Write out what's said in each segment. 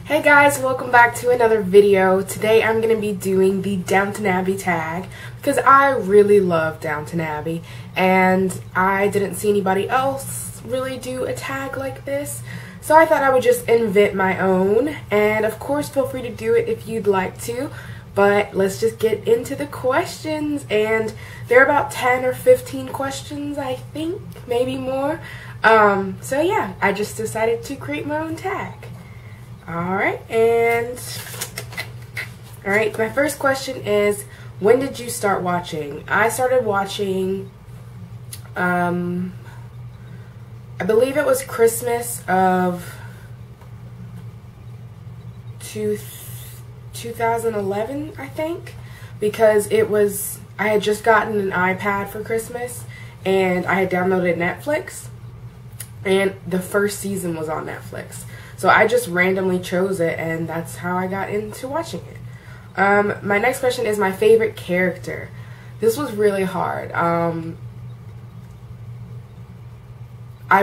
Hey guys, welcome back to another video. Today I'm going to be doing the Downton Abbey tag because I really love Downton Abbey and I didn't see anybody else really do a tag like this. So I thought I would just invent my own, and of course feel free to do it if you'd like to. But let's just get into the questions, and there are about 10 or 15 questions, I think, maybe more. So yeah, I just decided to create my own tag. Alright, my first question is, when did you start watching? I started watching, I believe it was Christmas of 2011, I think, because I had just gotten an iPad for Christmas, and I had downloaded Netflix, and the first season was on Netflix. So I just randomly chose it, and that's how I got into watching it. My next question is my favorite character. This was really hard. I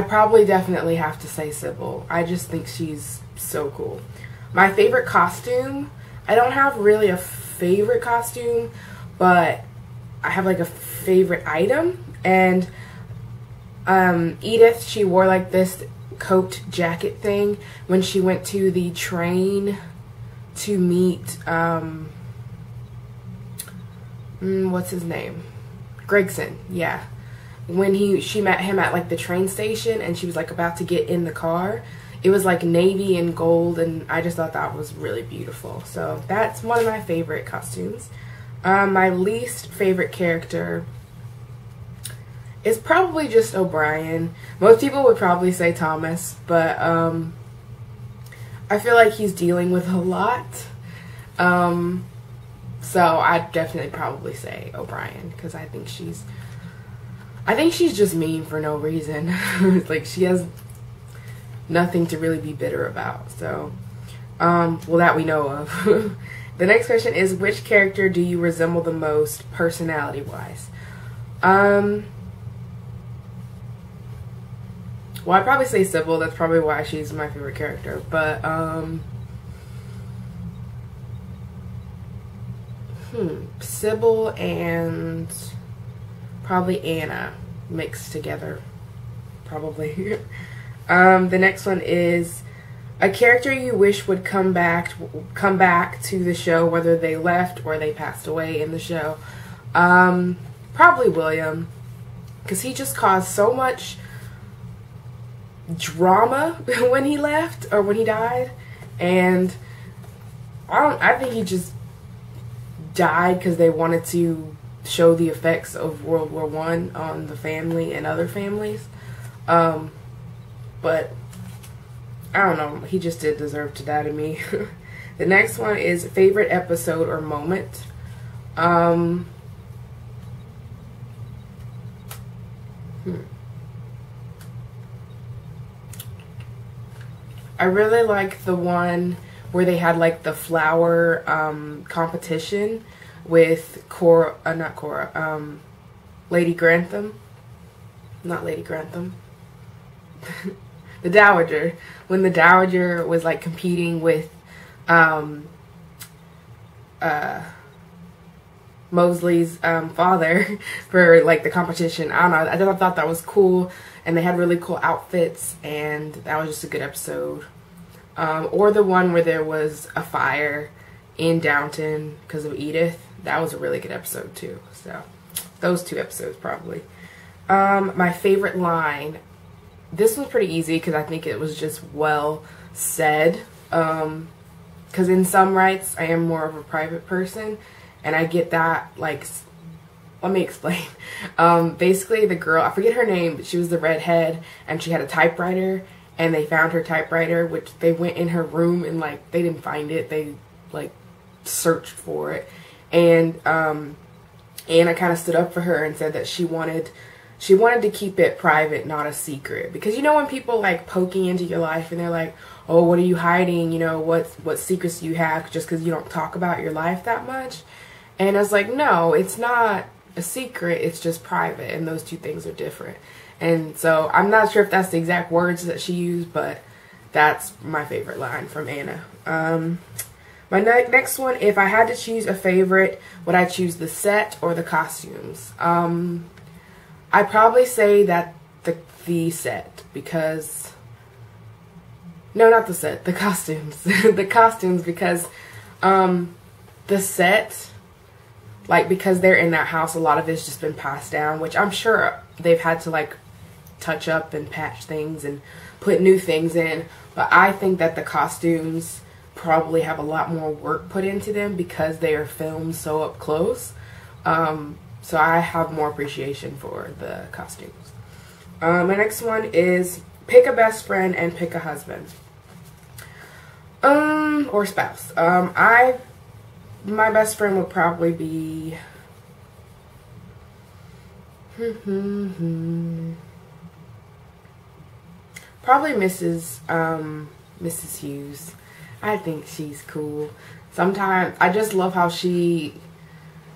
probably definitely have to say Sybil. I just think she's so cool. My favorite costume, I don't have really a favorite costume, but I have like a favorite item. And Edith, she wore like this coat jacket thing when she went to the train to meet what's his name, Gregson. Yeah, when she met him at like the train station, and she was like about to get in the car. It was like navy and gold, and I just thought that was really beautiful. So that's one of my favorite costumes. My least favorite character is probably just O'Brien. Most people would probably say Thomas, but I feel like he's dealing with a lot. So I'd definitely probably say O'Brien, because I think she's just mean for no reason. Like, she has nothing to really be bitter about. So, well, that we know of. The next question is, which character do you resemble the most personality-wise? Well, I'd probably say Sybil. That's probably why she's my favorite character. But, Sybil and probably Anna mixed together. Probably. The next one is a character you wish would come back to the show, whether they left or they passed away in the show. Probably William, because he just caused so much drama when he left or when he died, and I think he just died because they wanted to show the effects of World War I on the family and other families. But I don't know, he just did deserve to die to me. The next one is favorite episode or moment. I really like the one where they had like the flower competition with Lady Grantham. Not Lady Grantham. The Dowager. When the Dowager was like competing with Mosley's father for like the competition. I don't know, I thought that was cool, and they had really cool outfits, and that was just a good episode. Or the one where there was a fire in Downton because of Edith. That was a really good episode too. So those two episodes probably. My favorite line, this was pretty easy because I think it was just well said. Because in some rights I am more of a private person, and I get that, like, let me explain. Basically the girl, I forget her name, but she was the redhead, and she had a typewriter, and they found her typewriter, which they went in her room and like they didn't find it. They like searched for it, and Anna kind of stood up for her and said that she wanted to keep it private, not a secret. Because you know when people like poking into your life and they're like, oh, what are you hiding? You know, what secrets do you have just because you don't talk about your life that much? And I was like, no, it's not a secret, it's just private, and those two things are different. And so I'm not sure if that's the exact words that she used, but That's my favorite line from Anna. My next one, if I had to choose a favorite, would I choose the set or the costumes? I'd probably say that the set, because, no, not the set, the costumes. The costumes, because the set, like, because they're in that house, a lot of it's just been passed down, which I'm sure they've had to, like, touch up and patch things and put new things in. But I think that the costumes probably have a lot more work put into them because they are filmed so up close. So I have more appreciation for the costumes. My next one is pick a best friend and pick a husband. Or spouse. My best friend would probably be probably Mrs. Hughes. I think she's cool. Sometimes I just love how she's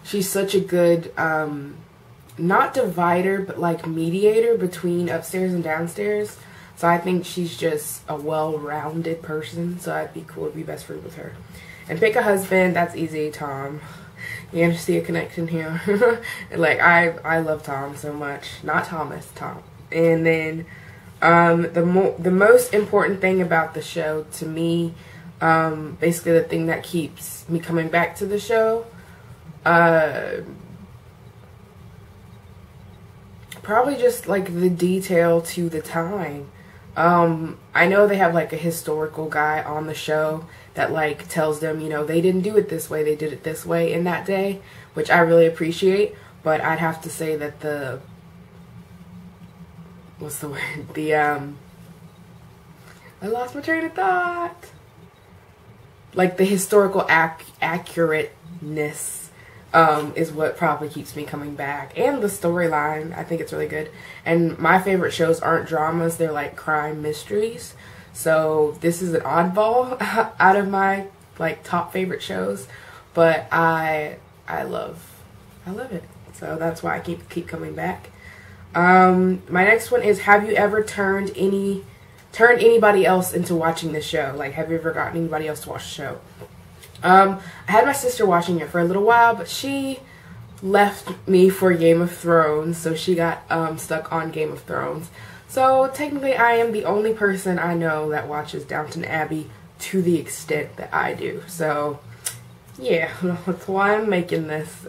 such a good not divider, but like mediator between upstairs and downstairs. So I think she's just a well-rounded person. So I'd be cool to be best friends with her. And pick a husband. That's easy. Tom. You can see a connection here. Like I love Tom so much. Not Thomas. Tom. And then the most important thing about the show to me, basically the thing that keeps me coming back to the show, probably just like the detail to the time. I know they have like a historical guy on the show that like tells them, you know, they didn't do it this way, they did it this way in that day, which I really appreciate. But I'd have to say that the, what's the word? The, I lost my train of thought. Like the historical accurateness is what probably keeps me coming back. And the storyline, I think it's really good. And my favorite shows aren't dramas, they're like crime mysteries. So this is an oddball out of my like top favorite shows. But I love it. So that's why I keep coming back. My next one is, have you ever turned anybody else into watching the show? Like, have you ever gotten anybody else to watch the show? I had my sister watching it for a little while, but she left me for Game of Thrones, so she got stuck on Game of Thrones. So technically I am the only person I know that watches Downton Abbey to the extent that I do. So yeah, that's why I'm making this,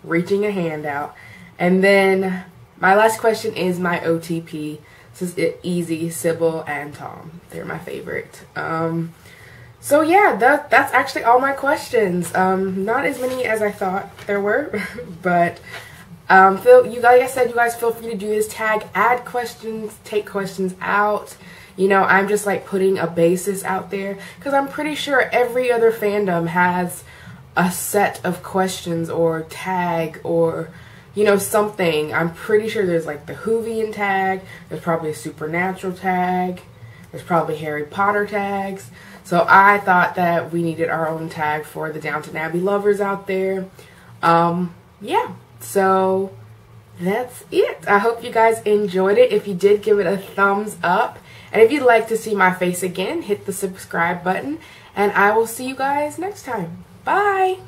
reaching a hand out. And then my last question is my OTP. This is easy, Sybil and Tom. They're my favorite. So yeah, that's actually all my questions. Not as many as I thought there were, but like I said, you guys feel free to do this. Tag, add questions, take questions out. You know, I'm just like putting a basis out there because I'm pretty sure every other fandom has a set of questions or tag or, you know, something. I'm pretty sure there's like the Whovian tag. There's probably a Supernatural tag. There's probably Harry Potter tags. So I thought that we needed our own tag for the Downton Abbey lovers out there. Yeah, so that's it. I hope you guys enjoyed it. If you did, give it a thumbs up. And if you'd like to see my face again, hit the subscribe button. And I will see you guys next time. Bye!